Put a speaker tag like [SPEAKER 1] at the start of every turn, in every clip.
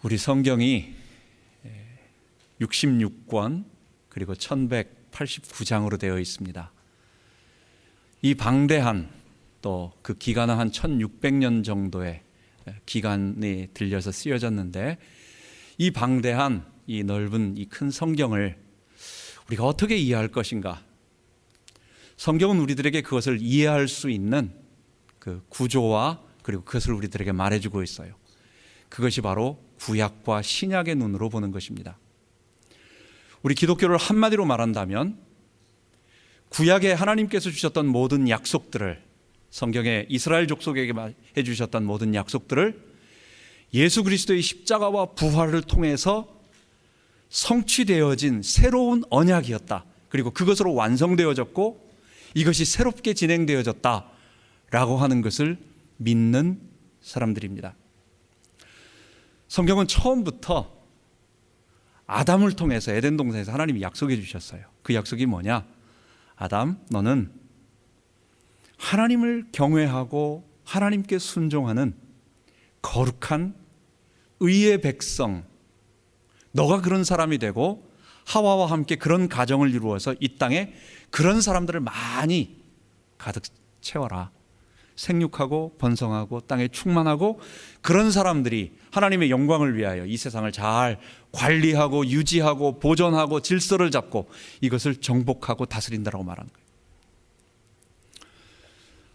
[SPEAKER 1] 우리 성경이 66권 그리고 1189장으로 되어 있습니다. 이 방대한 또 그 기간은 한 1600년 정도의 기간이 들려서 쓰여졌는데, 이 방대한 이 넓은 이 큰 성경을 우리가 어떻게 이해할 것인가? 성경은 우리들에게 그것을 이해할 수 있는 그 구조와 그리고 그것을 우리들에게 말해주고 있어요. 그것이 바로 구약과 신약의 눈으로 보는 것입니다. 우리 기독교를 한마디로 말한다면 구약에 하나님께서 주셨던 모든 약속들을, 성경에 이스라엘 족속에게 해주셨던 모든 약속들을 예수 그리스도의 십자가와 부활을 통해서 성취되어진 새로운 언약이었다. 그리고 그것으로 완성되어졌고 이것이 새롭게 진행되어졌다라고 하는 것을 믿는 사람들입니다. 성경은 처음부터 아담을 통해서 에덴 동산에서 하나님이 약속해 주셨어요. 그 약속이 뭐냐? 아담, 너는 하나님을 경외하고 하나님께 순종하는 거룩한 의의 백성, 너가 그런 사람이 되고 하와와 함께 그런 가정을 이루어서 이 땅에 그런 사람들을 많이 가득 채워라. 생육하고 번성하고 땅에 충만하고 그런 사람들이 하나님의 영광을 위하여 이 세상을 잘 관리하고 유지하고 보존하고 질서를 잡고 이것을 정복하고 다스린다라고 말하는 거예요.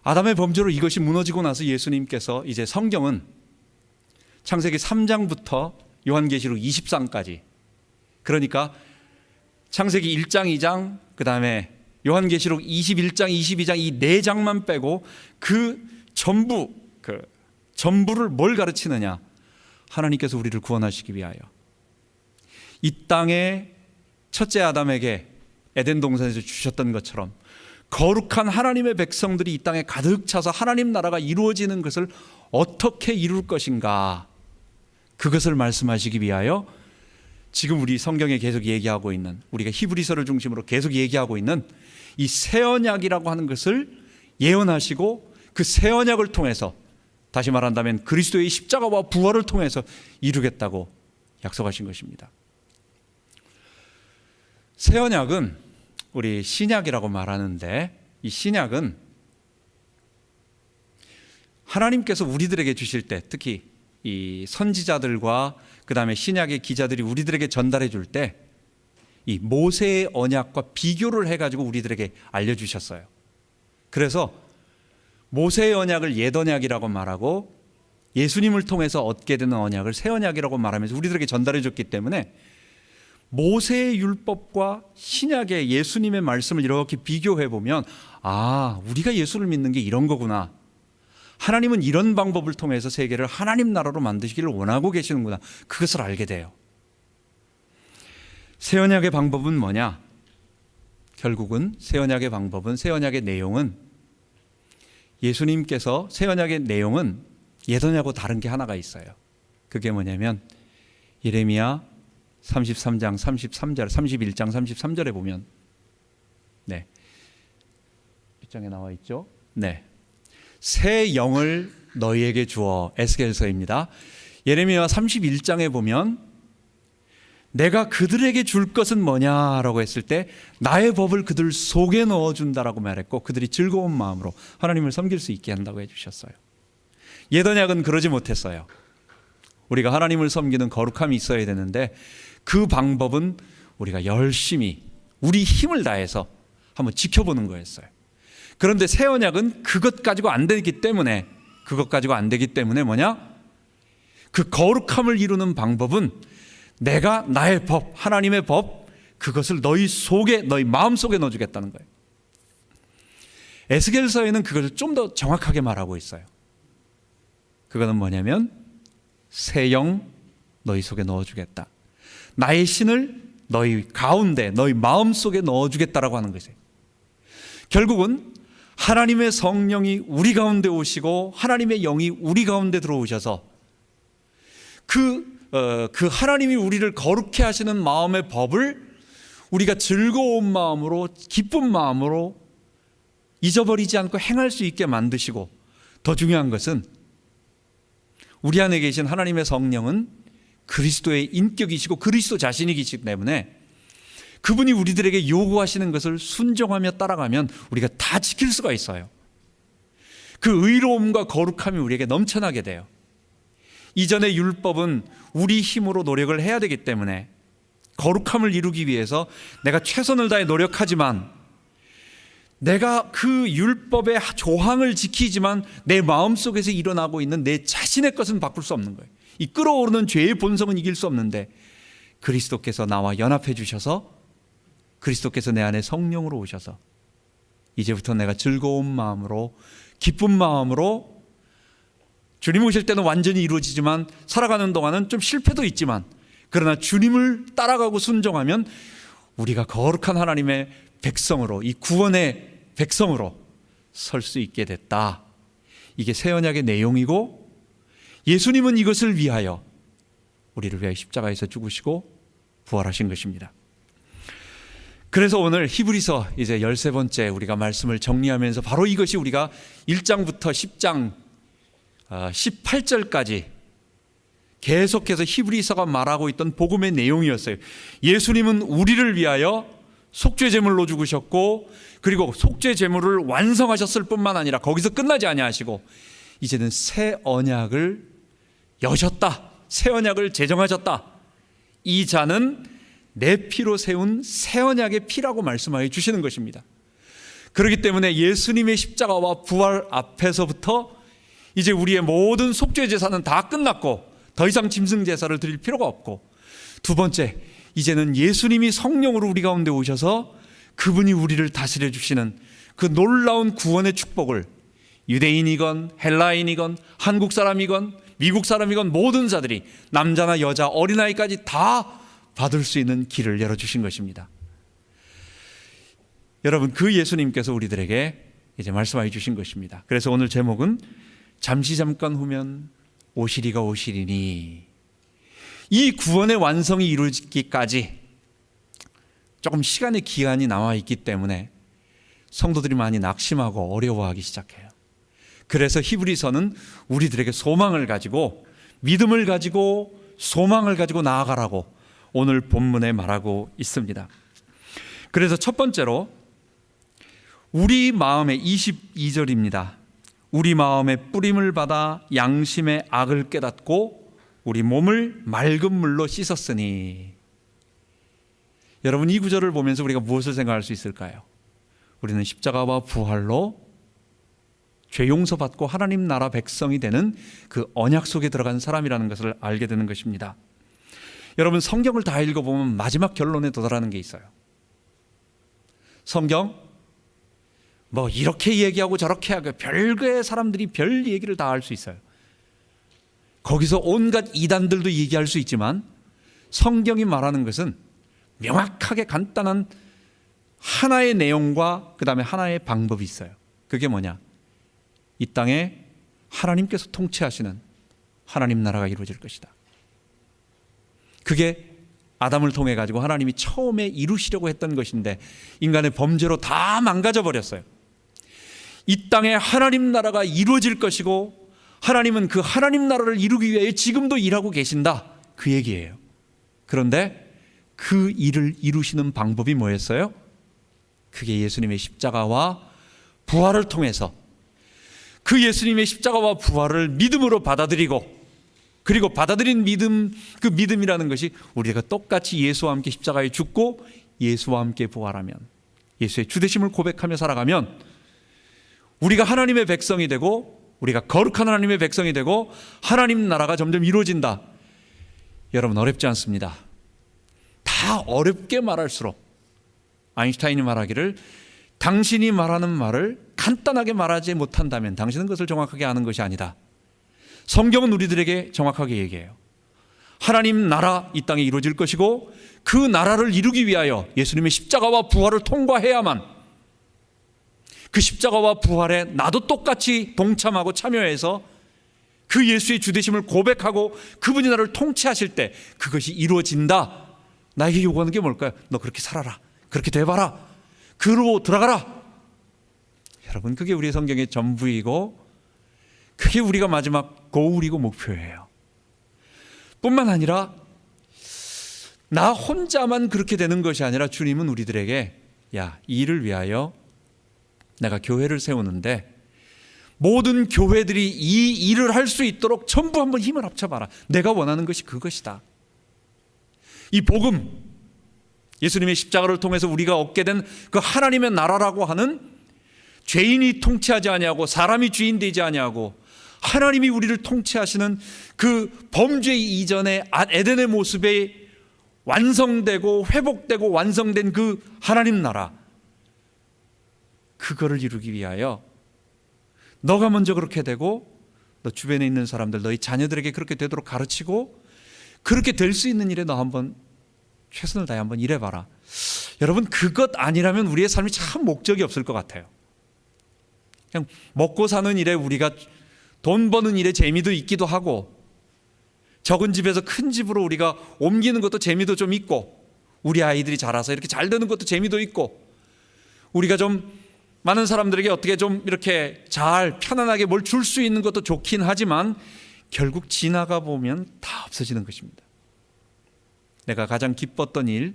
[SPEAKER 1] 아담의 범죄로 이것이 무너지고 나서 예수님께서 이제 성경은 창세기 3장부터 요한계시록 20장까지, 그러니까 창세기 1장, 2장, 그 다음에 요한계시록 21장, 22장 이 4장만 빼고 그 전부를 뭘 가르치느냐? 하나님께서 우리를 구원하시기 위하여 이 땅에 첫째 아담에게 에덴 동산에서 주셨던 것처럼 거룩한 하나님의 백성들이 이 땅에 가득 차서 하나님 나라가 이루어지는 것을 어떻게 이룰 것인가, 그것을 말씀하시기 위하여 지금 우리 성경에 계속 얘기하고 있는, 우리가 히브리서를 중심으로 계속 얘기하고 있는 이 새 언약이라고 하는 것을 예언하시고 그 새 언약을 통해서, 다시 말한다면 그리스도의 십자가와 부활을 통해서 이루겠다고 약속하신 것입니다. 새 언약은 우리 신약이라고 말하는데, 이 신약은 하나님께서 우리들에게 주실 때, 특히 이 선지자들과 그 다음에 신약의 기자들이 우리들에게 전달해 줄 때 이 모세의 언약과 비교를 해가지고 우리들에게 알려주셨어요. 그래서 모세의 언약을 옛 언약이라고 말하고 예수님을 통해서 얻게 되는 언약을 새 언약이라고 말하면서 우리들에게 전달해 줬기 때문에 모세의 율법과 신약의 예수님의 말씀을 이렇게 비교해 보면, 아, 우리가 예수를 믿는 게 이런 거구나, 하나님은 이런 방법을 통해서 세계를 하나님 나라로 만드시기를 원하고 계시는구나, 그것을 알게 돼요. 새 언약의 방법은 뭐냐? 결국은 새 언약의 방법은, 새 언약의 내용은, 예수님께서 새 언약의 내용은 옛 언약하고 다른 게 하나가 있어요. 그게 뭐냐면 예레미야 33장 33절, 31장 33절에 보면, 네, 1장에 나와 있죠. 네, 새 영을 너희에게 주어, 에스겔서입니다. 예레미야 31장에 보면 내가 그들에게 줄 것은 뭐냐라고 했을 때 나의 법을 그들 속에 넣어준다라고 말했고, 그들이 즐거운 마음으로 하나님을 섬길 수 있게 한다고 해주셨어요. 옛 언약은 그러지 못했어요. 우리가 하나님을 섬기는 거룩함이 있어야 되는데 그 방법은 우리가 열심히 우리 힘을 다해서 한번 지켜보는 거였어요. 그런데 새 언약은 그것 가지고 안 되기 때문에, 뭐냐? 그 거룩함을 이루는 방법은 내가 나의 법, 하나님의 법, 그것을 너희 속에, 너희 마음속에 넣어주겠다는 거예요. 에스겔서에는 그것을 좀 더 정확하게 말하고 있어요. 그거는 뭐냐면 새 영 너희 속에 넣어주겠다, 나의 신을 너희 가운데, 너희 마음속에 넣어주겠다라고 하는 것이에요. 결국은 하나님의 성령이 우리 가운데 오시고 하나님의 영이 우리 가운데 들어오셔서 그 하나님이 우리를 거룩해 하시는 마음의 법을 우리가 즐거운 마음으로, 기쁜 마음으로 잊어버리지 않고 행할 수 있게 만드시고, 더 중요한 것은 우리 안에 계신 하나님의 성령은 그리스도의 인격이시고 그리스도 자신이기 때문에 그분이 우리들에게 요구하시는 것을 순종하며 따라가면 우리가 다 지킬 수가 있어요. 그 의로움과 거룩함이 우리에게 넘쳐나게 돼요. 이전의 율법은 우리 힘으로 노력을 해야 되기 때문에 거룩함을 이루기 위해서 내가 최선을 다해 노력하지만 내가 그 율법의 조항을 지키지만 내 마음속에서 일어나고 있는 내 자신의 것은 바꿀 수 없는 거예요. 이 끓어오르는 죄의 본성은 이길 수 없는데 그리스도께서 나와 연합해 주셔서 그리스도께서 내 안에 성령으로 오셔서 이제부터 내가 즐거운 마음으로 기쁜 마음으로 주님 오실 때는 완전히 이루어지지만 살아가는 동안은 좀 실패도 있지만 그러나 주님을 따라가고 순종하면 우리가 거룩한 하나님의 백성으로 이 구원의 백성으로 설 수 있게 됐다. 이게 새 언약의 내용이고 예수님은 이것을 위하여 우리를 위하여 십자가에서 죽으시고 부활하신 것입니다. 그래서 오늘 히브리서 이제 13번째 우리가 말씀을 정리하면서 바로 이것이 우리가 1장부터 10장 18절까지 계속해서 히브리서가 말하고 있던 복음의 내용이었어요. 예수님은 우리를 위하여 속죄 제물로 죽으셨고 그리고 속죄 제물을 완성하셨을 뿐만 아니라 거기서 끝나지 아니하시고 이제는 새 언약을 여셨다. 새 언약을 제정하셨다. 이 자는 내 피로 세운 새 언약의 피라고 말씀하여 주시는 것입니다. 그렇기 때문에 예수님의 십자가와 부활 앞에서부터 이제 우리의 모든 속죄 제사는 다 끝났고 더 이상 짐승 제사를 드릴 필요가 없고, 두 번째, 이제는 예수님이 성령으로 우리 가운데 오셔서 그분이 우리를 다스려 주시는 그 놀라운 구원의 축복을 유대인이건 헬라인이건 한국 사람이건 미국 사람이건 모든 자들이 남자나 여자 어린아이까지 다 받을 수 있는 길을 열어주신 것입니다. 여러분, 그 예수님께서 우리들에게 이제 말씀하여 주신 것입니다. 그래서 오늘 제목은 잠시 잠깐 후면 오시리가 오시리니, 이 구원의 완성이 이루어지기까지 조금 시간의 기한이 남아 있기 때문에 성도들이 많이 낙심하고 어려워하기 시작해요. 그래서 히브리서는 우리들에게 소망을 가지고, 믿음을 가지고, 소망을 가지고 나아가라고 오늘 본문에 말하고 있습니다. 그래서 첫 번째로 우리 마음의 22절입니다. 우리 마음의 뿌림을 받아 양심의 악을 깨닫고 우리 몸을 맑은 물로 씻었으니. 여러분, 이 구절을 보면서 우리가 무엇을 생각할 수 있을까요? 우리는 십자가와 부활로 죄 용서받고 하나님 나라 백성이 되는 그 언약 속에 들어간 사람이라는 것을 알게 되는 것입니다. 여러분, 성경을 다 읽어보면 마지막 결론에 도달하는 게 있어요. 성경 뭐 이렇게 얘기하고 저렇게 하고 별거의 사람들이 별 얘기를 다 할 수 있어요. 거기서 온갖 이단들도 얘기할 수 있지만 성경이 말하는 것은 명확하게 간단한 하나의 내용과 그 다음에 하나의 방법이 있어요. 그게 뭐냐? 이 땅에 하나님께서 통치하시는 하나님 나라가 이루어질 것이다. 그게 아담을 통해 가지고 하나님이 처음에 이루시려고 했던 것인데 인간의 범죄로 다 망가져 버렸어요. 이 땅에 하나님 나라가 이루어질 것이고 하나님은 그 하나님 나라를 이루기 위해 지금도 일하고 계신다, 그 얘기예요. 그런데 그 일을 이루시는 방법이 뭐였어요? 그게 예수님의 십자가와 부활을 통해서, 그 예수님의 십자가와 부활을 믿음으로 받아들이고, 그리고 받아들인 믿음, 그 믿음이라는 것이 우리가 똑같이 예수와 함께 십자가에 죽고 예수와 함께 부활하면, 예수의 주되심을 고백하며 살아가면 우리가 하나님의 백성이 되고, 우리가 거룩한 하나님의 백성이 되고 하나님 나라가 점점 이루어진다. 여러분, 어렵지 않습니다. 다 어렵게 말할수록, 아인슈타인이 말하기를 당신이 말하는 말을 간단하게 말하지 못한다면 당신은 그것을 정확하게 아는 것이 아니다. 성경은 우리들에게 정확하게 얘기해요. 하나님 나라 이 땅에 이루어질 것이고 그 나라를 이루기 위하여 예수님의 십자가와 부활을 통과해야만, 그 십자가와 부활에 나도 똑같이 동참하고 참여해서 그 예수의 주되심을 고백하고 그분이 나를 통치하실 때 그것이 이루어진다. 나에게 요구하는 게 뭘까요? 너 그렇게 살아라, 그렇게 돼봐라, 그로 들어가라. 여러분, 그게 우리의 성경의 전부이고 그게 우리가 마지막 고울이고 목표예요. 뿐만 아니라 나 혼자만 그렇게 되는 것이 아니라 주님은 우리들에게 야, 이 일을 위하여 내가 교회를 세우는데 모든 교회들이 이 일을 할 수 있도록 전부 한번 힘을 합쳐봐라. 내가 원하는 것이 그것이다. 이 복음, 예수님의 십자가를 통해서 우리가 얻게 된 그 하나님의 나라라고 하는 죄인이 통치하지 아니하고 사람이 주인 되지 아니하고 하나님이 우리를 통치하시는 그 범죄 이전의 에덴의 모습에 완성되고 회복되고 완성된 그 하나님 나라, 그거를 이루기 위하여 너가 먼저 그렇게 되고 너 주변에 있는 사람들, 너희 자녀들에게 그렇게 되도록 가르치고 그렇게 될 수 있는 일에 너 한번 최선을 다해 한번 일해봐라. 여러분, 그것 아니라면 우리의 삶이 참 목적이 없을 것 같아요. 그냥 먹고 사는 일에, 우리가 돈 버는 일에 재미도 있기도 하고, 적은 집에서 큰 집으로 우리가 옮기는 것도 재미도 좀 있고, 우리 아이들이 자라서 이렇게 잘 되는 것도 재미도 있고, 우리가 좀 많은 사람들에게 어떻게 좀 이렇게 잘 편안하게 뭘 줄 수 있는 것도 좋긴 하지만 결국 지나가 보면 다 없어지는 것입니다. 내가 가장 기뻤던 일,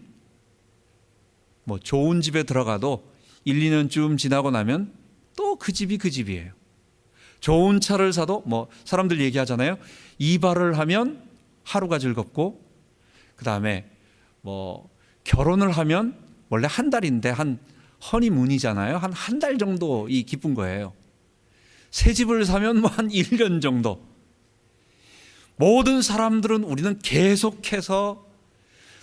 [SPEAKER 1] 뭐 좋은 집에 들어가도 1, 2년쯤 지나고 나면 또 그 집이 그 집이에요. 좋은 차를 사도 뭐 사람들 얘기하잖아요. 이발을 하면 하루가 즐겁고, 그 다음에 뭐 결혼을 하면 원래 한 달인데 한 허니문이잖아요. 한 달 정도 이 기쁜 거예요. 새 집을 사면 뭐 한 1년 정도. 모든 사람들은, 우리는 계속해서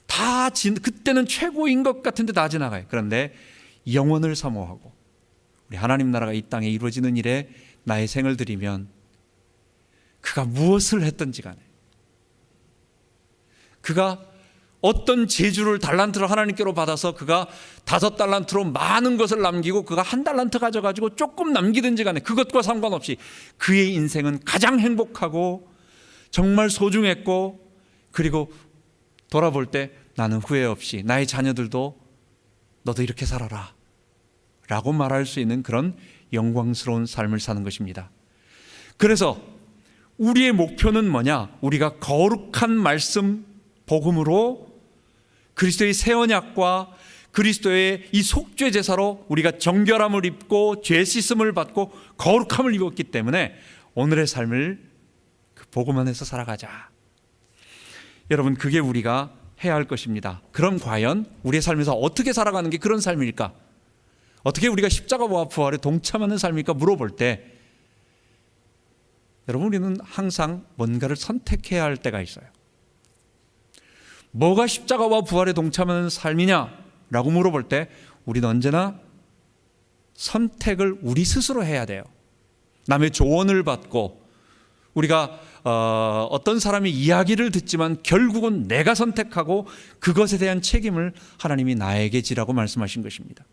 [SPEAKER 1] 다 그때는 최고인 것 같은데 다 지나가요. 그런데 영원을 사모하고 우리 하나님 나라가 이 땅에 이루어지는 일에 나의 생을 들이면 그가 무엇을 했든지 간에, 그가 어떤 재주를, 달란트를 하나님께로 받아서 그가 5달란트로 많은 것을 남기고 그가 1달란트 가져가지고 조금 남기든지 간에 그것과 상관없이 그의 인생은 가장 행복하고 정말 소중했고, 그리고 돌아볼 때 나는 후회 없이 나의 자녀들도 너도 이렇게 살아라 라고 말할 수 있는 그런 영광스러운 삶을 사는 것입니다. 그래서 우리의 목표는 뭐냐? 우리가 거룩한 말씀 복음으로 그리스도의 새 언약과 그리스도의 이 속죄 제사로 우리가 정결함을 입고 죄 씻음을 받고 거룩함을 입었기 때문에 오늘의 삶을 그 복음 안에서 살아가자. 여러분, 그게 우리가 해야 할 것입니다. 그럼 과연 우리의 삶에서 어떻게 살아가는 게 그런 삶일까? 어떻게 우리가 십자가와 부활에 동참하는 삶일까 물어볼 때, 여러분, 우리는 항상 뭔가를 선택해야 할 때가 있어요. 뭐가 십자가와 부활에 동참하는 삶이냐라고 물어볼 때 우리는 언제나 선택을 우리 스스로 해야 돼요. 남의 조언을 받고 우리가 어떤 사람의 이야기를 듣지만 결국은 내가 선택하고 그것에 대한 책임을 하나님이 나에게 지라고 말씀하신 것입니다.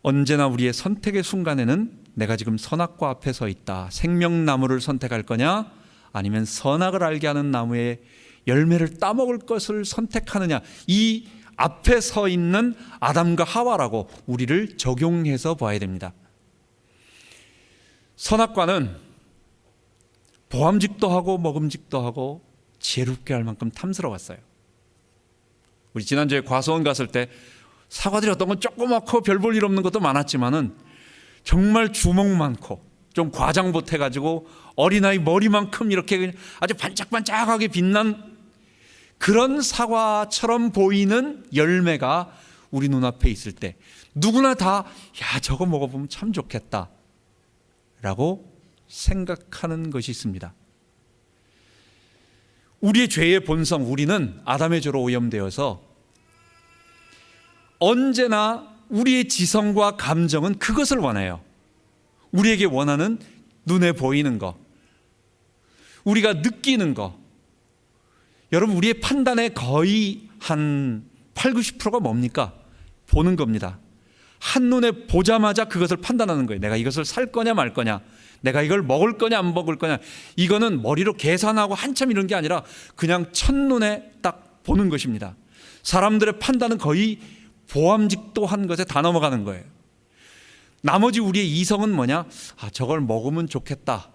[SPEAKER 1] 언제나 우리의 선택의 순간에는 내가 지금 선악과 앞에 서 있다. 생명나무를 선택할 거냐, 아니면 선악을 알게 하는 나무의 열매를 따먹을 것을 선택하느냐, 이 앞에 서 있는 아담과 하와라고 우리를 적용해서 봐야 됩니다. 선악과는 보암직도 하고 먹음직도 하고 지혜롭게 할 만큼 탐스러웠어요. 우리 지난주에 과수원 갔을 때 사과들이 어떤 건 조그맣고 별 볼 일 없는 것도 많았지만은 정말 주먹 많고 좀 과장 못해가지고 어린아이 머리만큼 이렇게 아주 반짝반짝하게 빛난 그런 사과처럼 보이는 열매가 우리 눈앞에 있을 때 누구나 다 야, 저거 먹어보면 참 좋겠다 라고 생각하는 것이 있습니다. 우리의 죄의 본성, 우리는 아담의 죄로 오염되어서 언제나 우리의 지성과 감정은 그것을 원해요. 우리에게 원하는 눈에 보이는 거, 우리가 느끼는 거. 여러분, 우리의 판단의 거의 한 8, 90%가 뭡니까? 보는 겁니다. 한눈에 보자마자 그것을 판단하는 거예요. 내가 이것을 살 거냐 말 거냐, 내가 이걸 먹을 거냐 안 먹을 거냐. 이거는 머리로 계산하고 한참 이런 게 아니라 그냥 첫눈에 딱 보는 것입니다. 사람들의 판단은 거의 보암직도한 것에 다 넘어가는 거예요. 나머지 우리의 이성은 뭐냐? 아, 저걸 먹으면 좋겠다.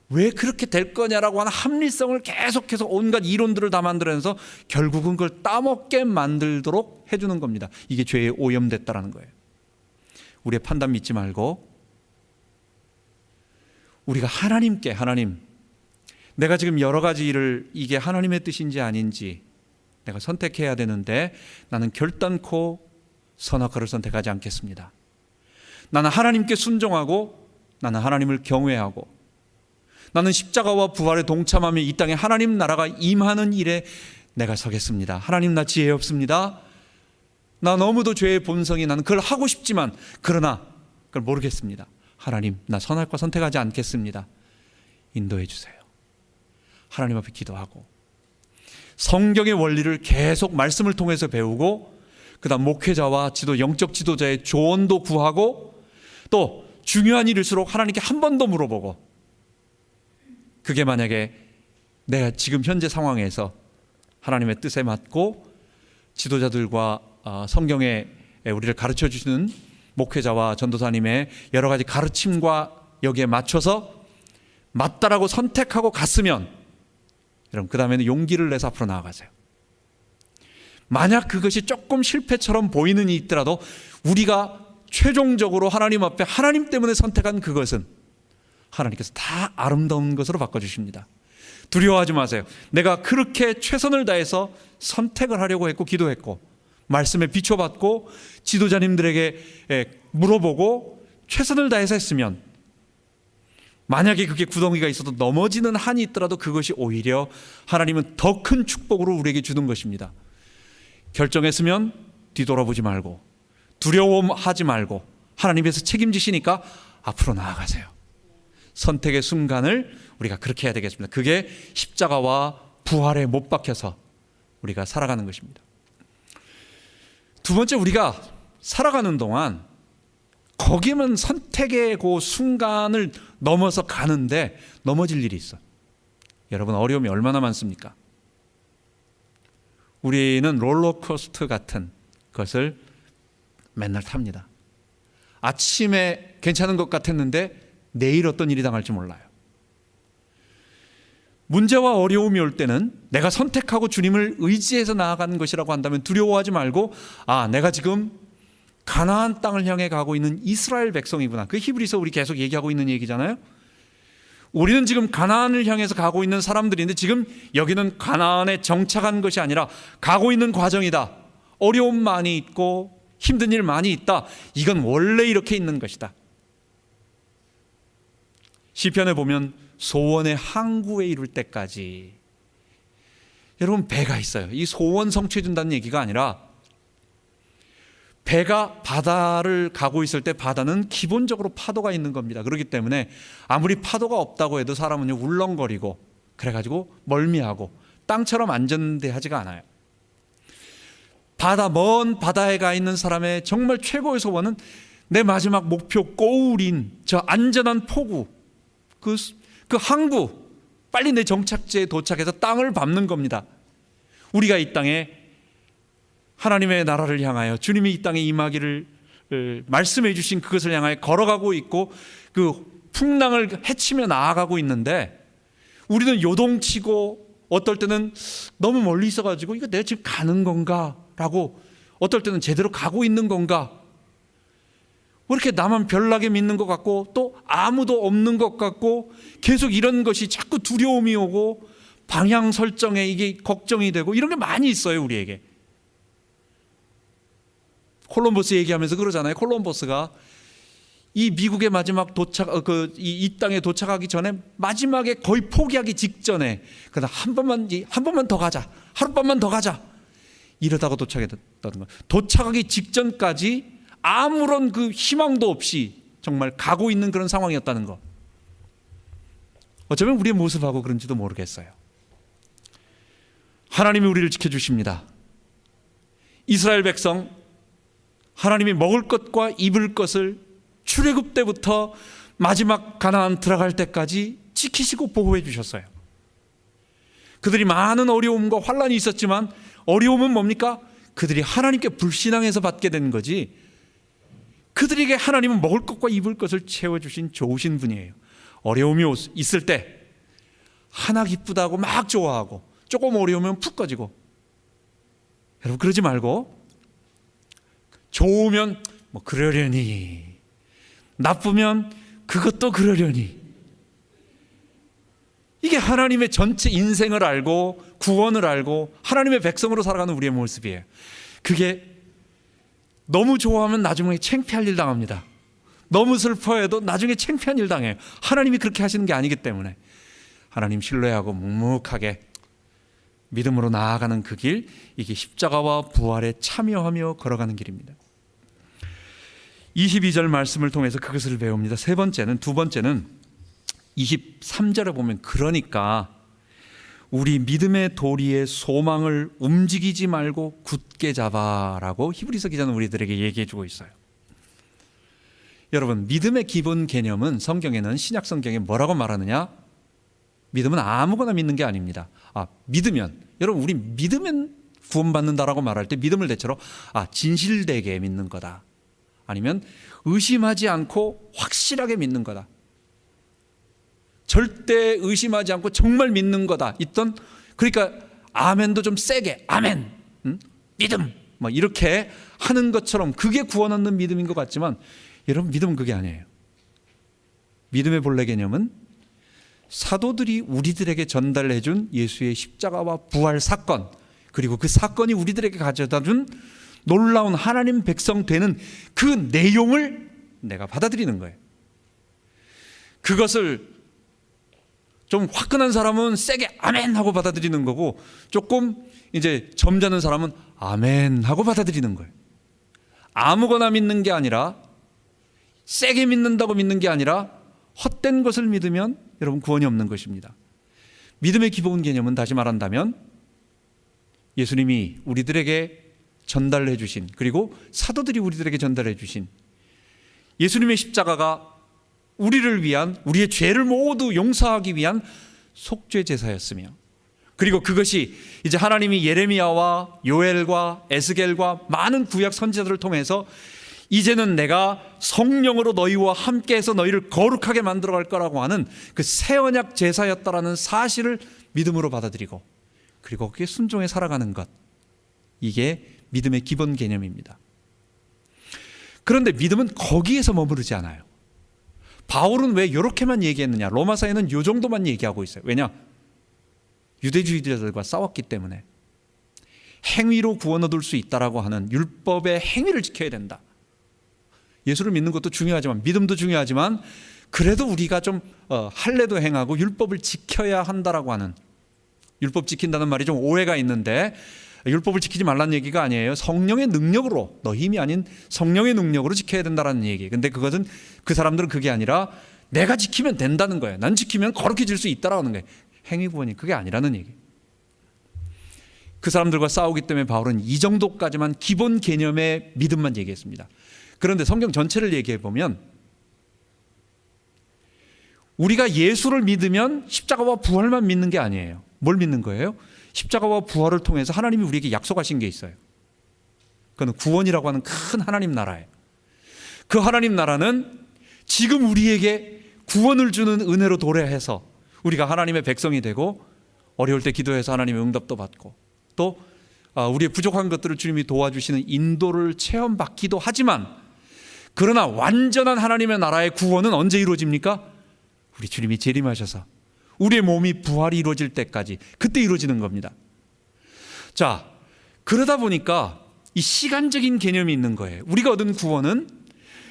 [SPEAKER 1] 왜 그렇게 될 거냐라고 하는 합리성을 계속해서 온갖 이론들을 다 만들어내서 결국은 그걸 따먹게 만들도록 해주는 겁니다. 이게 죄에 오염됐다라는 거예요. 우리의 판단 믿지 말고 우리가 하나님께, 하나님, 내가 지금 여러 가지 일을 이게 하나님의 뜻인지 아닌지 내가 선택해야 되는데 나는 결단코 선악과를 선택하지 않겠습니다. 나는 하나님께 순종하고 나는 하나님을 경외하고 나는 십자가와 부활에 동참하며 이 땅에 하나님 나라가 임하는 일에 내가 서겠습니다. 하나님, 나 지혜 없습니다. 나 너무도 죄의 본성이 나는 그걸 하고 싶지만 그러나 그걸 모르겠습니다. 하나님, 나 선악과 선택하지 않겠습니다. 인도해 주세요. 하나님 앞에 기도하고 성경의 원리를 계속 말씀을 통해서 배우고 그 다음 목회자와 영적 지도자의 조언도 구하고 또 중요한 일일수록 하나님께 한 번 더 물어보고 그게 만약에 내가 지금 현재 상황에서 하나님의 뜻에 맞고 지도자들과 성경에 우리를 가르쳐 주시는 목회자와 전도사님의 여러 가지 가르침과 여기에 맞춰서 맞다라고 선택하고 갔으면 여러분 그 다음에는 용기를 내서 앞으로 나아가세요. 만약 그것이 조금 실패처럼 보이는 일이 있더라도 우리가 최종적으로 하나님 앞에 하나님 때문에 선택한 그것은 하나님께서 다 아름다운 것으로 바꿔주십니다. 두려워하지 마세요. 내가 그렇게 최선을 다해서 선택을 하려고 했고 기도했고 말씀에 비춰받고 지도자님들에게 물어보고 최선을 다해서 했으면 만약에 그게 구덩이가 있어도 넘어지는 한이 있더라도 그것이 오히려 하나님은 더 큰 축복으로 우리에게 주는 것입니다. 결정했으면 뒤돌아보지 말고 두려워하지 말고 하나님께서 책임지시니까 앞으로 나아가세요. 선택의 순간을 우리가 그렇게 해야 되겠습니다. 그게 십자가와 부활에 못 박혀서 우리가 살아가는 것입니다. 두 번째, 우리가 살아가는 동안 거기면 선택의 그 순간을 넘어서 가는데 넘어질 일이 있어. 여러분, 어려움이 얼마나 많습니까? 우리는 롤러코스터 같은 것을 맨날 탑니다. 아침에 괜찮은 것 같았는데 내일 어떤 일이 당할지 몰라요. 문제와 어려움이 올 때는 내가 선택하고 주님을 의지해서 나아가는 것이라고 한다면 두려워하지 말고 내가 지금 가나안 땅을 향해 가고 있는 이스라엘 백성이구나. 그 히브리서 우리 계속 얘기하고 있는 얘기잖아요. 우리는 지금 가나안을 향해서 가고 있는 사람들인데 지금 여기는 가나안에 정착한 것이 아니라 가고 있는 과정이다. 어려움 많이 있고 힘든 일 많이 있다. 이건 원래 이렇게 있는 것이다. 시편에 보면 소원의 항구에 이룰 때까지 여러분 배가 있어요. 이 소원 성취해 준다는 얘기가 아니라 배가 바다를 가고 있을 때 바다는 기본적으로 파도가 있는 겁니다. 그렇기 때문에 아무리 파도가 없다고 해도 사람은 울렁거리고 그래가지고 멀미하고 땅처럼 안전대하지가 않아요. 먼 바다에 가 있는 사람의 정말 최고의 소원은 내 마지막 목표 고울인 저 안전한 포구 그 항구 빨리 내 정착지에 도착해서 땅을 밟는 겁니다. 우리가 이 땅에 하나님의 나라를 향하여 주님이 이 땅에 임하기를 말씀해 주신 그것을 향하여 걸어가고 있고 그 풍랑을 헤치며 나아가고 있는데 우리는 요동치고 어떨 때는 너무 멀리 있어가지고 이거 내가 지금 가는 건가 라고 어떨 때는 제대로 가고 있는 건가 왜 이렇게 나만 별나게 믿는 것 같고 또 아무도 없는 것 같고 계속 이런 것이 자꾸 두려움이 오고 방향 설정에 이게 걱정이 되고 이런 게 많이 있어요. 우리에게 콜럼버스 얘기하면서 그러잖아요. 콜럼버스가 이 미국의 마지막 도착 이 땅에 도착하기 전에 마지막에 거의 포기하기 직전에 그러다 한 번만 더 가자, 하룻밤만 더 가자 이러다가 도착했다는 거예요. 도착하기 직전까지 아무런 그 희망도 없이 정말 가고 있는 그런 상황이었다는 거. 어쩌면 우리의 모습하고 그런지도 모르겠어요. 하나님이 우리를 지켜주십니다. 이스라엘 백성 하나님이 먹을 것과 입을 것을 출애굽 때부터 마지막 가나안 들어갈 때까지 지키시고 보호해 주셨어요. 그들이 많은 어려움과 환난이 있었지만 어려움은 뭡니까? 그들이 하나님께 불신앙해서 받게 된 거지 그들에게 하나님은 먹을 것과 입을 것을 채워주신 좋으신 분이에요. 어려움이 있을 때 하나 기쁘다고 막 좋아하고 조금 어려우면 푹 꺼지고. 여러분 그러지 말고 좋으면 뭐 그러려니, 나쁘면 그것도 그러려니. 이게 하나님의 전체 인생을 알고 구원을 알고 하나님의 백성으로 살아가는 우리의 모습이에요. 그게 너무 좋아하면 나중에 창피할 일 당합니다. 너무 슬퍼해도 나중에 창피한 일 당해요. 하나님이 그렇게 하시는 게 아니기 때문에 하나님 신뢰하고 묵묵하게 믿음으로 나아가는 그 길, 이게 십자가와 부활에 참여하며 걸어가는 길입니다. 22절 말씀을 통해서 그것을 배웁니다. 두 번째는 23절에 보면 그러니까 우리 믿음의 도리의 소망을 움직이지 말고 굳게 잡아라고 히브리서 기자는 우리들에게 얘기해 주고 있어요. 여러분, 믿음의 기본 개념은 성경에는, 신약 성경에 뭐라고 말하느냐? 믿음은 아무거나 믿는 게 아닙니다. 믿으면, 여러분 우리 믿으면 구원받는다라고 말할 때 믿음을 대체로 진실되게 믿는 거다, 아니면 의심하지 않고 확실하게 믿는 거다, 절대 의심하지 않고 정말 믿는 거다, 그러니까 아멘도 좀 세게 아멘, 믿음 이렇게 하는 것처럼 그게 구원 얻는 믿음인 것 같지만 여러분, 믿음은 그게 아니에요. 믿음의 본래 개념은 사도들이 우리들에게 전달해 준 예수의 십자가와 부활 사건, 그리고 그 사건이 우리들에게 가져다 준 놀라운 하나님 백성 되는 그 내용을 내가 받아들이는 거예요. 그것을 좀 화끈한 사람은 세게 아멘 하고 받아들이는 거고, 조금 이제 점잖은 사람은 아멘 하고 받아들이는 거예요. 아무거나 믿는 게 아니라, 세게 믿는다고 믿는 게 아니라 헛된 것을 믿으면 여러분 구원이 없는 것입니다. 믿음의 기본 개념은 다시 말한다면 예수님이 우리들에게 전달해 주신, 그리고 사도들이 우리들에게 전달해 주신 예수님의 십자가가 우리를 위한, 우리의 죄를 모두 용서하기 위한 속죄 제사였으며, 그리고 그것이 이제 하나님이 예레미야와 요엘과 에스겔과 많은 구약 선지자들을 통해서 이제는 내가 성령으로 너희와 함께해서 너희를 거룩하게 만들어갈 거라고 하는 그 새 언약 제사였다라는 사실을 믿음으로 받아들이고, 그리고 그게 순종해 살아가는 것, 이게 믿음의 기본 개념입니다. 그런데 믿음은 거기에서 머무르지 않아요. 바울은 왜 이렇게만 얘기했느냐? 로마서에는 이 정도만 얘기하고 있어요. 왜냐? 유대주의자들과 싸웠기 때문에. 행위로 구원 얻을 수 있다라고 하는 율법의 행위를 지켜야 된다. 예수를 믿는 것도 중요하지만, 믿음도 중요하지만, 그래도 우리가 좀 할례도 행하고 율법을 지켜야 한다라고 하는, 율법 지킨다는 말이 좀 오해가 있는데, 율법을 지키지 말라는 얘기가 아니에요. 성령의 능력으로, 너 힘이 아닌 성령의 능력으로 지켜야 된다는 얘기. 근데 그것은, 그 사람들은 그게 아니라 내가 지키면 된다는 거예요. 난 지키면 거룩해질 수 있다라는 거예요. 행위 구원이 그게 아니라는 얘기. 그 사람들과 싸우기 때문에 바울은 이 정도까지만, 기본 개념의 믿음만 얘기했습니다. 그런데 성경 전체를 얘기해 보면 우리가 예수를 믿으면 십자가와 부활만 믿는 게 아니에요. 뭘 믿는 거예요? 십자가와 부활을 통해서 하나님이 우리에게 약속하신 게 있어요. 그건 구원이라고 하는 큰 하나님 나라예요. 그 하나님 나라는 지금 우리에게 구원을 주는 은혜로 도래해서 우리가 하나님의 백성이 되고, 어려울 때 기도해서 하나님의 응답도 받고, 또 우리의 부족한 것들을 주님이 도와주시는 인도를 체험받기도 하지만, 그러나 완전한 하나님의 나라의 구원은 언제 이루어집니까? 우리 주님이 재림하셔서 우리의 몸이 부활이 이루어질 때까지, 그때 이루어지는 겁니다. 자, 그러다 보니까 이 시간적인 개념이 있는 거예요. 우리가 얻은 구원은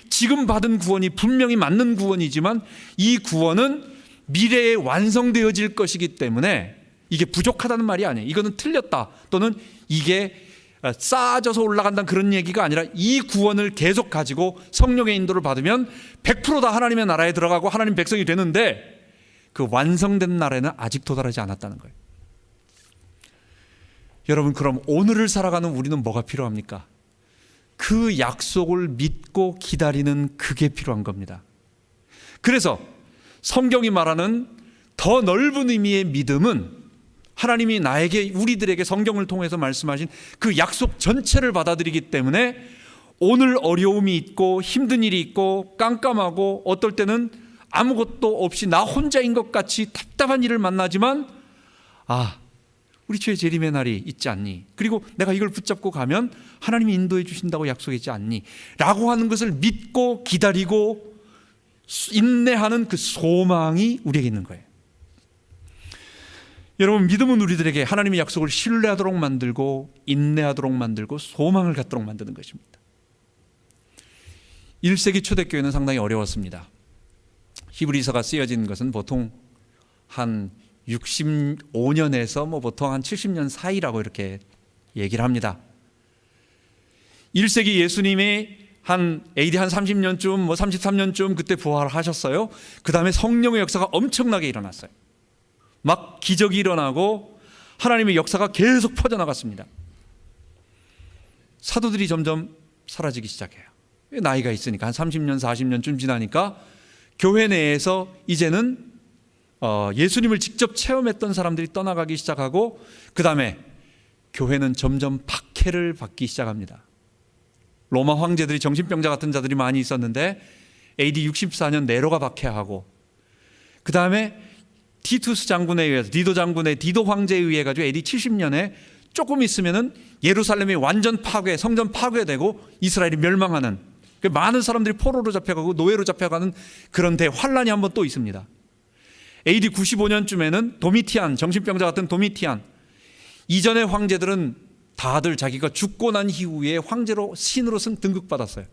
[SPEAKER 1] 지금 받은 구원이 분명히 맞는 구원이지만, 이 구원은 미래에 완성되어질 것이기 때문에 이게 부족하다는 말이 아니에요. 이거는 틀렸다, 또는 이게 쌓아져서 올라간다는 그런 얘기가 아니라, 이 구원을 계속 가지고 성령의 인도를 받으면 100% 다 하나님의 나라에 들어가고 하나님 백성이 되는데, 그 완성된 나라에는 아직 도달하지 않았다는 거예요. 여러분, 그럼 오늘을 살아가는 우리는 뭐가 필요합니까? 그 약속을 믿고 기다리는 그게 필요한 겁니다. 그래서 성경이 말하는 더 넓은 의미의 믿음은 하나님이 나에게, 우리들에게 성경을 통해서 말씀하신 그 약속 전체를 받아들이기 때문에 오늘 어려움이 있고 힘든 일이 있고 깜깜하고 어떨 때는 아무것도 없이 나 혼자인 것 같이 답답한 일을 만나지만 우리 주의 재림의 날이 있지 않니? 그리고 내가 이걸 붙잡고 가면 하나님이 인도해 주신다고 약속했지 않니? 라고 하는 것을 믿고 기다리고 인내하는 그 소망이 우리에게 있는 거예요. 여러분, 믿음은 우리들에게 하나님의 약속을 신뢰하도록 만들고 인내하도록 만들고 소망을 갖도록 만드는 것입니다. 1세기 초대교회는 상당히 어려웠습니다. 히브리서가 쓰여진 것은 보통 한 65년에서 보통 한 70년 사이라고 이렇게 얘기를 합니다. 1세기 예수님이 AD 한 30년쯤 33년쯤 그때 부활하셨어요. 그 다음에 성령의 역사가 엄청나게 일어났어요. 막 기적이 일어나고 하나님의 역사가 계속 퍼져나갔습니다. 사도들이 점점 사라지기 시작해요. 나이가 있으니까 한 30년 40년쯤 지나니까 교회 내에서 이제는 예수님을 직접 체험했던 사람들이 떠나가기 시작하고 그 다음에 교회는 점점 박해를 받기 시작합니다. 로마 황제들이 정신병자 같은 자들이 많이 있었는데 AD 64년 네로가 박해하고 그 다음에 티투스 장군에 의해서 디도 황제에 의해 가지고 AD 70년에 조금 있으면은 예루살렘이 완전 파괴, 성전 파괴되고 이스라엘이 멸망하는, 많은 사람들이 포로로 잡혀가고 노예로 잡혀가는 그런 대환란이 한번 또 있습니다. AD 95년쯤에는 도미티안, 정신병자 같은 도미티안, 이전의 황제들은 다들 자기가 죽고 난 이후에 황제로 신으로 등극받았어요.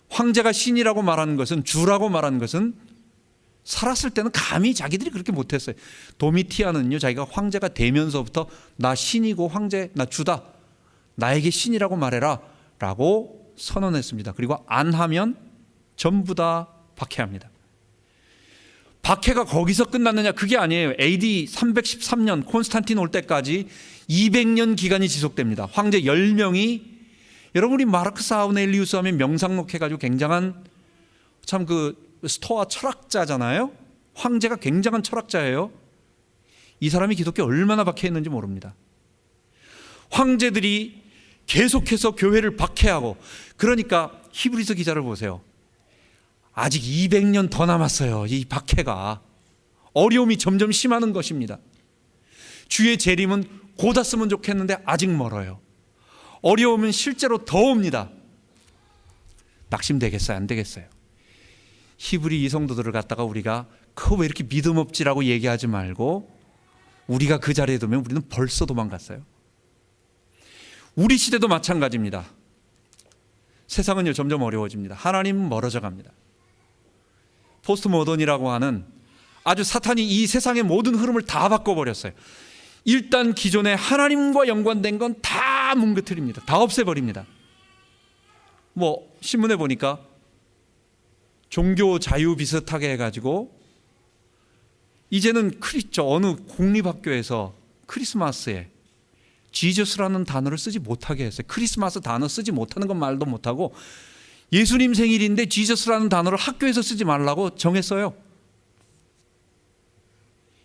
[SPEAKER 1] 황제가 신이라고 말하는 것은, 주라고 말하는 것은 살았을 때는 감히 자기들이 그렇게 못했어요. 도미티안은요, 자기가 황제가 되면서부터 나 신이고 황제, 나 주다, 나에게 신이라고 말해라 라고 선언했습니다. 그리고 안 하면 전부 다 박해합니다. 박해가 거기서 끝났느냐? 그게 아니에요. AD 313년 콘스탄틴 올 때까지 200년 기간이 지속됩니다. 황제 10명이, 여러분 우리 마르크스 아우렐리우스 하면 명상록 해가지고 굉장한 참 스토아 철학자잖아요. 황제가 굉장한 철학자예요. 이 사람이 기독교에 얼마나 박해했는지 모릅니다. 황제들이 계속해서 교회를 박해하고, 그러니까 히브리서 기자를 보세요. 아직 200년 더 남았어요. 이 박해가, 어려움이 점점 심하는 것입니다. 주의 재림은 곧 왔으면 좋겠는데 아직 멀어요. 어려움은 실제로 더 옵니다. 낙심되겠어요? 안 되겠어요? 히브리 이 성도들을 갖다가 우리가 왜 이렇게 믿음 없지라고 얘기하지 말고, 우리가 그 자리에 두면 우리는 벌써 도망갔어요. 우리 시대도 마찬가지입니다. 세상은요 점점 어려워집니다. 하나님은 멀어져 갑니다. 포스트 모던이라고 하는 아주 사탄이 이 세상의 모든 흐름을 다 바꿔버렸어요. 일단 기존에 하나님과 연관된 건 다 뭉개뜨립니다. 다 없애버립니다. 신문에 보니까 종교 자유 비슷하게 해가지고 이제는 어느 공립학교에서 크리스마스에 지저스라는 단어를 쓰지 못하게 했어요. 크리스마스 단어 쓰지 못하는 건 말도 못하고, 예수님 생일인데 지저스라는 단어를 학교에서 쓰지 말라고 정했어요.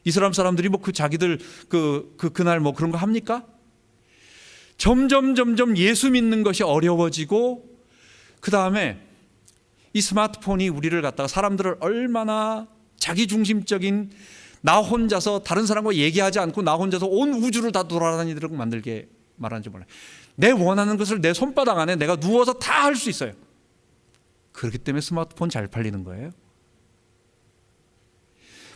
[SPEAKER 1] 이스라엘 사람들이 자기들 그날 그런 거 합니까? 점점 예수 믿는 것이 어려워지고, 그 다음에 이 스마트폰이 우리를 갖다가, 사람들을 얼마나 자기중심적인, 나 혼자서 다른 사람과 얘기하지 않고 나 혼자서 온 우주를 다 돌아다니도록 만들게 말하는지 몰라요. 내 원하는 것을 내 손바닥 안에 내가 누워서 다 할 수 있어요. 그렇기 때문에 스마트폰 잘 팔리는 거예요.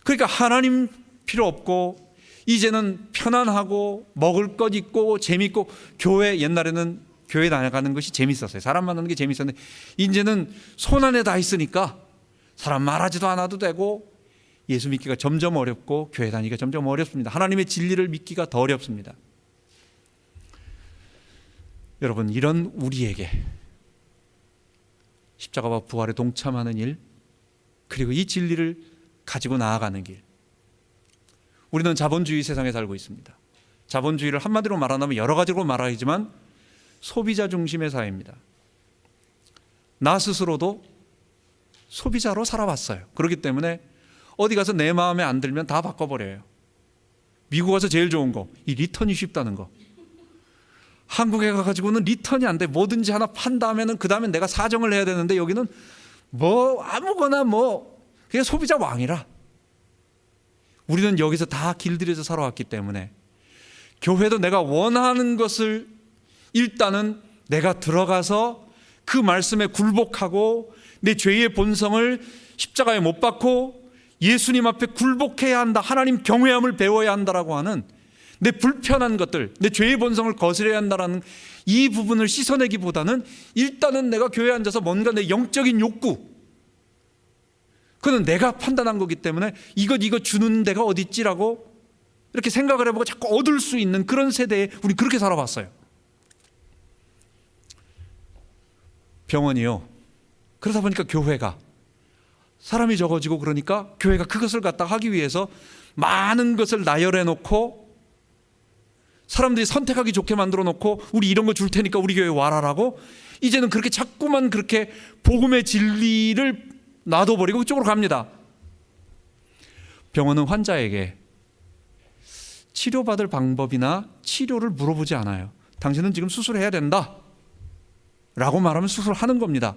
[SPEAKER 1] 그러니까 하나님 필요 없고, 이제는 편안하고 먹을 것 있고 재밌고, 옛날에는 교회 다녀가는 것이 재밌었어요. 사람 만나는 게 재밌었는데 이제는 손 안에 다 있으니까 사람 말하지도 않아도 되고, 예수 믿기가 점점 어렵고 교회 다니기가 점점 어렵습니다. 하나님의 진리를 믿기가 더 어렵습니다. 여러분, 이런 우리에게 십자가와 부활에 동참하는 일, 그리고 이 진리를 가지고 나아가는 길, 우리는 자본주의 세상에 살고 있습니다. 자본주의를 한마디로 말하면 여러 가지로 말하지만 소비자 중심의 사회입니다. 나 스스로도 소비자로 살아왔어요. 그렇기 때문에 어디 가서 내 마음에 안 들면 다 바꿔버려요. 미국 가서 제일 좋은 거, 이 리턴이 쉽다는 거. 한국에 가가지고는 리턴이 안 돼. 뭐든지 하나 판 다음에는 그 다음에 내가 사정을 해야 되는데, 여기는 뭐 아무거나 뭐 그냥 소비자 왕이라. 우리는 여기서 다 길들여져 살아왔기 때문에 교회도 내가 원하는 것을 일단은 내가 들어가서 그 말씀에 굴복하고 내 죄의 본성을 십자가에 못 박고 예수님 앞에 굴복해야 한다, 하나님 경외함을 배워야 한다라고 하는 내 불편한 것들, 내 죄의 본성을 거스려야 한다라는 이 부분을 씻어내기보다는 일단은 내가 교회에 앉아서 뭔가 내 영적인 욕구, 그건 내가 판단한 거기 때문에 이거 주는 데가 어디 있지라고 이렇게 생각을 해보고 자꾸 얻을 수 있는 그런 세대에 우리 그렇게 살아봤어요. 병원이요. 그러다 보니까 교회가 사람이 적어지고 그러니까 교회가 그것을 갖다 하기 위해서 많은 것을 나열해 놓고 사람들이 선택하기 좋게 만들어 놓고 우리 이런 거 줄 테니까 우리 교회 와라라고 이제는 그렇게 자꾸만 그렇게 복음의 진리를 놔둬버리고 그쪽으로 갑니다. 병원은 환자에게 치료받을 방법이나 치료를 물어보지 않아요. 당신은 지금 수술해야 된다 라고 말하면 수술하는 겁니다.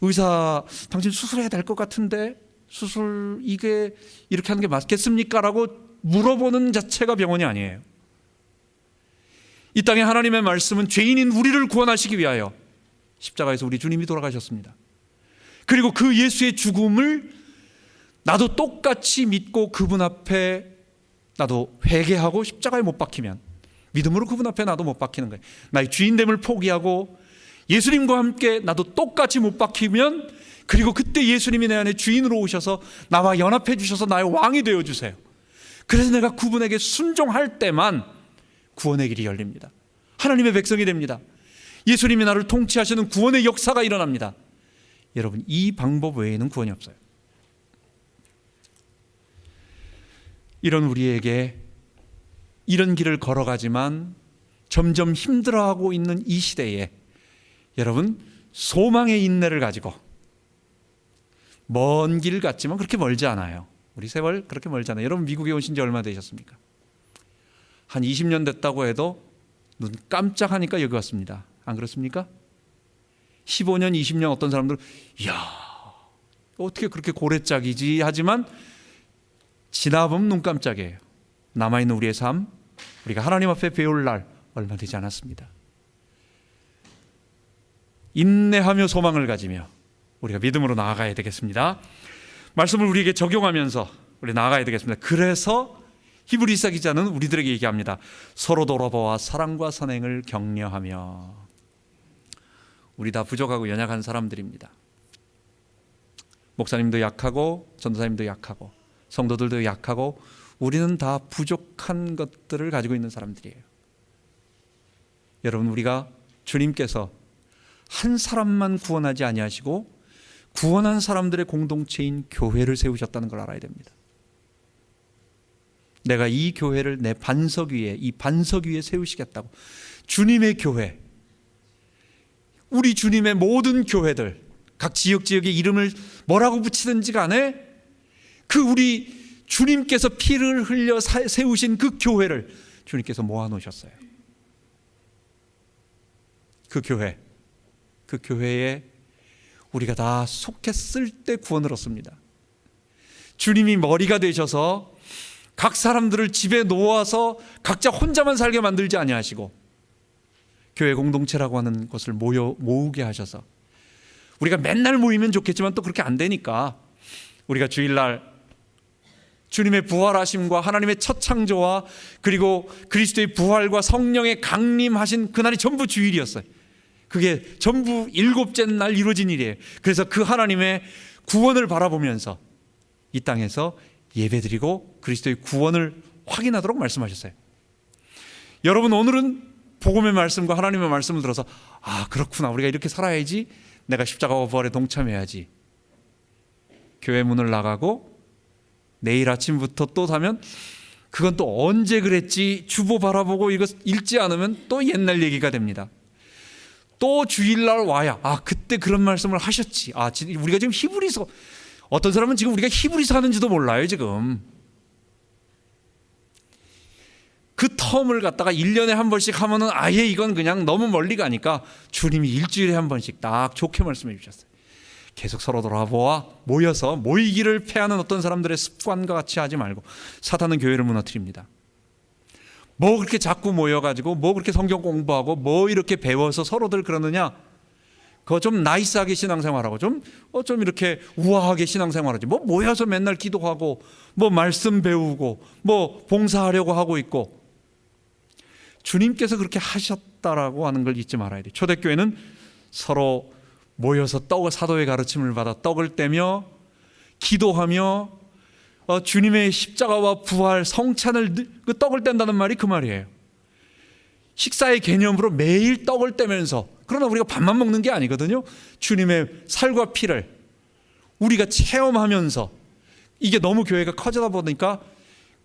[SPEAKER 1] 의사, 당신 수술해야 될 것 같은데 수술 이게 이렇게 하는 게 맞겠습니까? 라고 물어보는 자체가 병원이 아니에요. 이 땅에 하나님의 말씀은 죄인인 우리를 구원하시기 위하여 십자가에서 우리 주님이 돌아가셨습니다. 그리고 그 예수의 죽음을 나도 똑같이 믿고 그분 앞에 나도 회개하고 십자가에 못 박히면, 믿음으로 그분 앞에 나도 못 박히는 거예요. 나의 주인됨을 포기하고 예수님과 함께 나도 똑같이 못 박히면, 그리고 그때 예수님이 내 안에 주인으로 오셔서 나와 연합해 주셔서 나의 왕이 되어 주세요. 그래서 내가 그분에게 순종할 때만 구원의 길이 열립니다. 하나님의 백성이 됩니다. 예수님이 나를 통치하시는 구원의 역사가 일어납니다. 여러분, 이 방법 외에는 구원이 없어요. 이런 우리에게 이런 길을 걸어가지만 점점 힘들어하고 있는 이 시대에 여러분, 소망의 인내를 가지고, 먼 길 같지만 그렇게 멀지 않아요. 우리 세월 그렇게 멀지 않아요. 여러분, 미국에 오신 지 얼마 되셨습니까? 한 20년 됐다고 해도 눈 깜짝하니까 여기 왔습니다. 안 그렇습니까? 15년, 20년 어떤 사람들은 이야, 어떻게 그렇게 고래짝이지 하지만 지나보면 눈 깜짝이에요. 남아있는 우리의 삶, 우리가 하나님 앞에 배울 날 얼마 되지 않았습니다. 인내하며 소망을 가지며 우리가 믿음으로 나아가야 되겠습니다. 말씀을 우리에게 적용하면서 우리 나아가야 되겠습니다. 그래서 히브리서 기자는 우리들에게 얘기합니다. 서로 돌아보아 사랑과 선행을 격려하며. 우리 다 부족하고 연약한 사람들입니다. 목사님도 약하고 전도사님도 약하고 성도들도 약하고 우리는 다 부족한 것들을 가지고 있는 사람들이에요. 여러분, 우리가 주님께서 한 사람만 구원하지 아니하시고 구원한 사람들의 공동체인 교회를 세우셨다는 걸 알아야 됩니다. 내가 이 교회를 내 반석 위에, 이 반석 위에 세우시겠다고. 주님의 교회, 우리 주님의 모든 교회들, 각 지역의 이름을 뭐라고 붙이든지 간에 그 우리 주님께서 피를 흘려 세우신 그 교회를 주님께서 모아놓으셨어요. 그 교회에 우리가 다 속했을 때 구원을 얻습니다. 주님이 머리가 되셔서 각 사람들을 집에 놓아서 각자 혼자만 살게 만들지 아니하시고 교회 공동체라고 하는 것을 모으게 하셔서 우리가 맨날 모이면 좋겠지만 또 그렇게 안 되니까 우리가 주일날 주님의 부활하심과 하나님의 첫 창조와 그리고 그리스도의 부활과 성령의 강림하신 그날이 전부 주일이었어요. 그게 전부 일곱째 날 이루어진 일이에요. 그래서 그 하나님의 구원을 바라보면서 이 땅에서 예배드리고 그리스도의 구원을 확인하도록 말씀하셨어요. 여러분, 오늘은 복음의 말씀과 하나님의 말씀을 들어서 아, 그렇구나, 우리가 이렇게 살아야지, 내가 십자가와 부활에 동참해야지. 교회 문을 나가고 내일 아침부터 또 사면 그건 또 언제 그랬지 주보 바라보고 이거 읽지 않으면 또 옛날 얘기가 됩니다. 또 주일날 와야 아, 그때 그런 말씀을 하셨지. 아, 우리가 지금 히브리서, 어떤 사람은 지금 우리가 히브리서 하는지도 몰라요. 지금 그 텀을 갖다가 1년에 한 번씩 하면은 아예 이건 그냥 너무 멀리 가니까 주님이 일주일에 한 번씩 딱 좋게 말씀해 주셨어요. 계속 서로 돌아보아 모여서 모이기를 패하는 어떤 사람들의 습관과 같이 하지 말고. 사탄은 교회를 무너뜨립니다. 뭐 그렇게 자꾸 모여가지고 뭐 그렇게 성경 공부하고 뭐 이렇게 배워서 서로들 그러느냐. 그거 좀 나이스하게 신앙생활하고 좀 이렇게 우아하게 신앙생활하지. 뭐 모여서 맨날 기도하고 뭐 말씀 배우고 뭐 봉사하려고 하고 있고. 주님께서 그렇게 하셨다라고 하는 걸 잊지 말아야 돼요. 초대교회는 서로 모여서 사도의 가르침을 받아 떡을 떼며 기도하며 주님의 십자가와 부활 성찬을 그 떡을 뗀다는 말이 그 말이에요. 식사의 개념으로 매일 떡을 떼면서, 그러나 우리가 밥만 먹는 게 아니거든요. 주님의 살과 피를 우리가 체험하면서, 이게 너무 교회가 커지다 보니까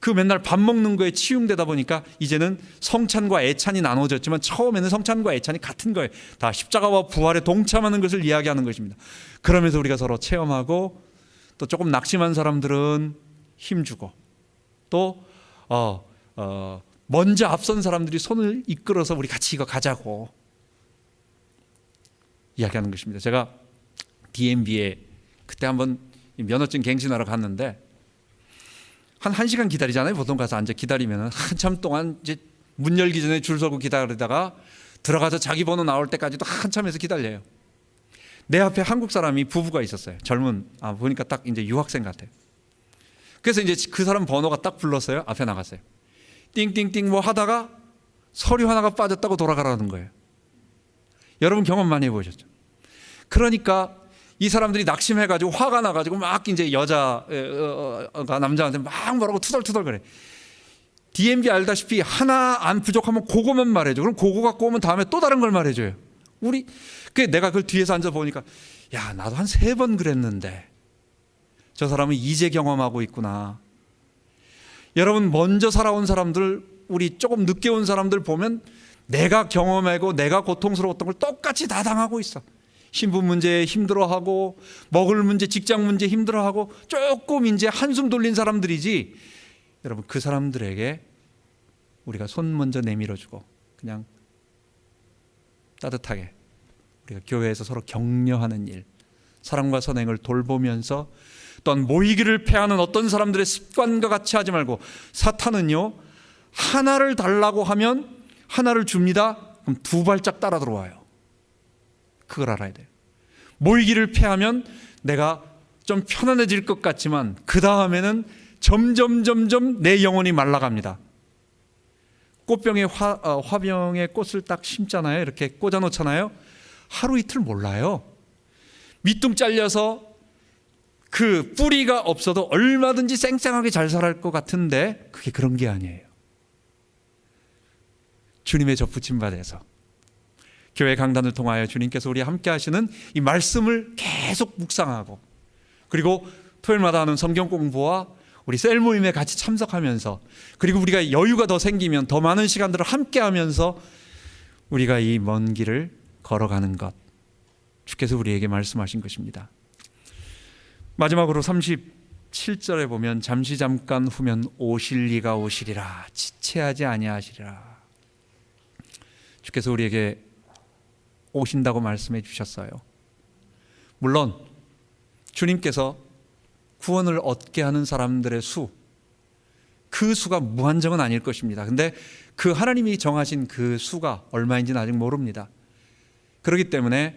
[SPEAKER 1] 그 맨날 밥 먹는 거에 치중되다 보니까 이제는 성찬과 애찬이 나눠졌지만 처음에는 성찬과 애찬이 같은 거예요. 다 십자가와 부활에 동참하는 것을 이야기하는 것입니다. 그러면서 우리가 서로 체험하고, 또 조금 낙심한 사람들은 힘주고, 또 먼저 앞선 사람들이 손을 이끌어서 우리 같이 이거 가자고 이야기하는 것입니다. 제가 DMB에 그때 한번 면허증 갱신하러 갔는데 한 1시간 기다리잖아요. 보통 가서 앉아 기다리면 한참 동안 이제 문 열기 전에 줄 서고 기다리다가 들어가서 자기 번호 나올 때까지도 한참에서 기다려요. 내 앞에 한국 사람이 부부가 있었어요. 젊은, 보니까 딱 이제 유학생 같아요. 그래서 이제 그 사람 번호가 딱 불렀어요. 앞에 나갔어요. 띵띵띵 뭐 하다가 서류 하나가 빠졌다고 돌아가라는 거예요. 여러분 경험 많이 해보셨죠? 그러니까 이 사람들이 낙심해가지고 화가 나가지고 막 이제 여자가 남자한테 막 뭐라고 투덜투덜 그래. DMB 알다시피 하나 안 부족하면 그거만 말해줘. 그럼 그거 갖고 오면 다음에 또 다른 걸 말해줘요. 내가 그걸 뒤에서 앉아 보니까, 야, 나도 한 3번 그랬는데 저 사람은 이제 경험하고 있구나. 여러분, 먼저 살아온 사람들, 우리 조금 늦게 온 사람들 보면 내가 경험하고 내가 고통스러웠던 걸 똑같이 다 당하고 있어. 신분 문제 힘들어하고, 먹을 문제, 직장 문제 힘들어하고, 조금 이제 한숨 돌린 사람들이지. 여러분, 그 사람들에게 우리가 손 먼저 내밀어주고 그냥 따뜻하게 우리가 교회에서 서로 격려하는 일, 사랑과 선행을 돌보면서, 또한 모이기를 패하는 어떤 사람들의 습관과 같이 하지 말고. 사탄은요, 하나를 달라고 하면 하나를 줍니다. 그럼 2발짝 따라 들어와요. 그걸 알아야 돼요. 모이기를 패하면 내가 좀 편안해질 것 같지만 그 다음에는 점점 내 영혼이 말라갑니다. 꽃병에 화병에 꽃을 딱 심잖아요. 이렇게 꽂아 놓잖아요. 하루 이틀 몰라요. 밑둥 잘려서 그 뿌리가 없어도 얼마든지 쌩쌩하게 잘 자랄 것 같은데 그게 그런 게 아니에요. 주님의 접붙임 받아서 교회 강단을 통하여 주님께서 우리 함께 하시는 이 말씀을 계속 묵상하고, 그리고 토요일마다 하는 성경 공부와 우리 셀 모임에 같이 참석하면서, 그리고 우리가 여유가 더 생기면 더 많은 시간들을 함께 하면서 우리가 이 먼 길을 걸어가는 것, 주께서 우리에게 말씀하신 것입니다. 마지막으로 37절에 보면 잠시 잠깐 후면 오실 이가 오시리라, 지체하지 아니하시리라. 주께서 우리에게 오신다고 말씀해 주셨어요. 물론 주님께서 구원을 얻게 하는 사람들의 그 수가 무한정은 아닐 것입니다. 근데 그 하나님이 정하신 그 수가 얼마인지는 아직 모릅니다. 그렇기 때문에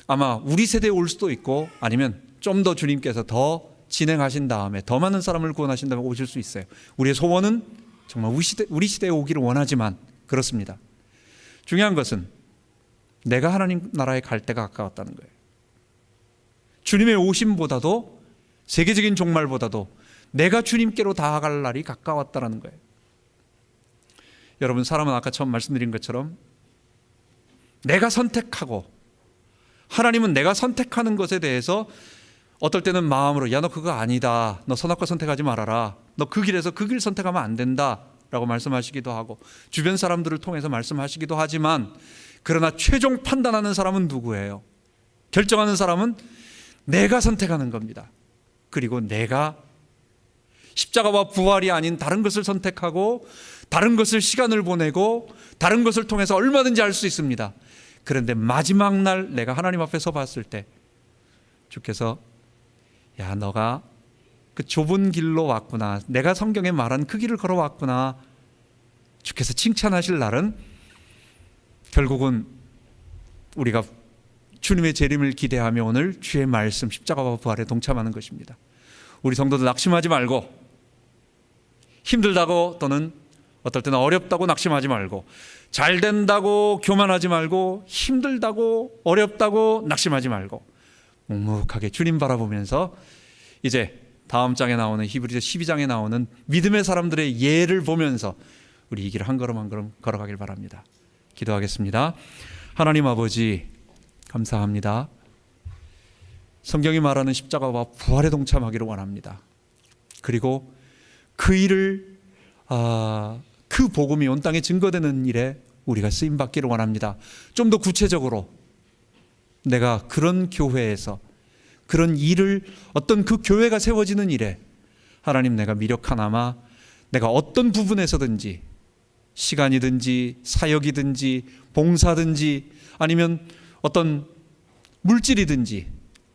[SPEAKER 1] 아마 우리 세대에 올 수도 있고, 아니면 좀 더 주님께서 더 진행하신 다음에 더 많은 사람을 구원하신다면 오실 수 있어요. 우리의 소원은 정말 우리 시대에 오기를 원하지만 그렇습니다. 중요한 것은 내가 하나님 나라에 갈 때가 가까웠다는 거예요. 주님의 오심보다도, 세계적인 종말보다도 내가 주님께로 다가갈 날이 가까웠다는 거예요. 여러분, 사람은 아까 처음 말씀드린 것처럼 내가 선택하고, 하나님은 내가 선택하는 것에 대해서 어떨 때는 마음으로, 야, 너 그거 아니다, 너 선악과 선택하지 말아라, 너 그 길에서 그 길 선택하면 안 된다 라고 말씀하시기도 하고, 주변 사람들을 통해서 말씀하시기도 하지만, 그러나 최종 판단하는 사람은 누구예요? 결정하는 사람은 내가 선택하는 겁니다. 그리고 내가 십자가와 부활이 아닌 다른 것을 선택하고, 다른 것을 시간을 보내고, 다른 것을 통해서 얼마든지 할 수 있습니다. 그런데 마지막 날 내가 하나님 앞에 서 봤을 때 주께서 야, 너가 그 좁은 길로 왔구나, 내가 성경에 말한 그 길을 걸어왔구나, 주께서 칭찬하실 날은 결국은 우리가 주님의 재림을 기대하며 오늘 주의 말씀 십자가와 부활에 동참하는 것입니다. 우리 성도들 낙심하지 말고, 힘들다고 또는 어떨 때는 어렵다고 낙심하지 말고, 잘 된다고 교만하지 말고, 힘들다고 어렵다고 낙심하지 말고, 묵묵하게 주님 바라보면서 이제 다음 장에 나오는 히브리서 12장에 나오는 믿음의 사람들의 예를 보면서 우리 이 길을 한 걸음 한 걸음 걸어가길 바랍니다. 기도하겠습니다. 하나님 아버지, 감사합니다. 성경이 말하는 십자가와 부활에 동참하기를 원합니다. 그리고 그 일을 그 복음이 온 땅에 증거되는 일에 우리가 쓰임받기를 원합니다. 좀 더 구체적으로 내가 그런 교회에서 그런 일을, 어떤 그 교회가 세워지는 일에 하나님, 내가 미력 하나마 내가 어떤 부분에서든지, 시간이든지 사역이든지 봉사든지 아니면 어떤 물질이든지,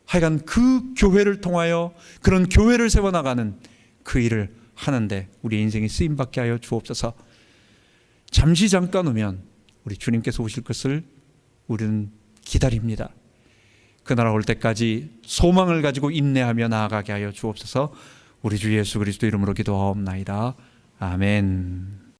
[SPEAKER 1] 하여간 그 교회를 통하여 그런 교회를 세워나가는 그 일을 하는데 우리 인생이 쓰임받게 하여 주옵소서. 잠시 잠깐 오면 우리 주님께서 오실 것을 우리는 기다립니다. 그날 올 때까지 소망을 가지고 인내하며 나아가게 하여 주옵소서. 우리 주 예수 그리스도 이름으로 기도하옵나이다. 아멘.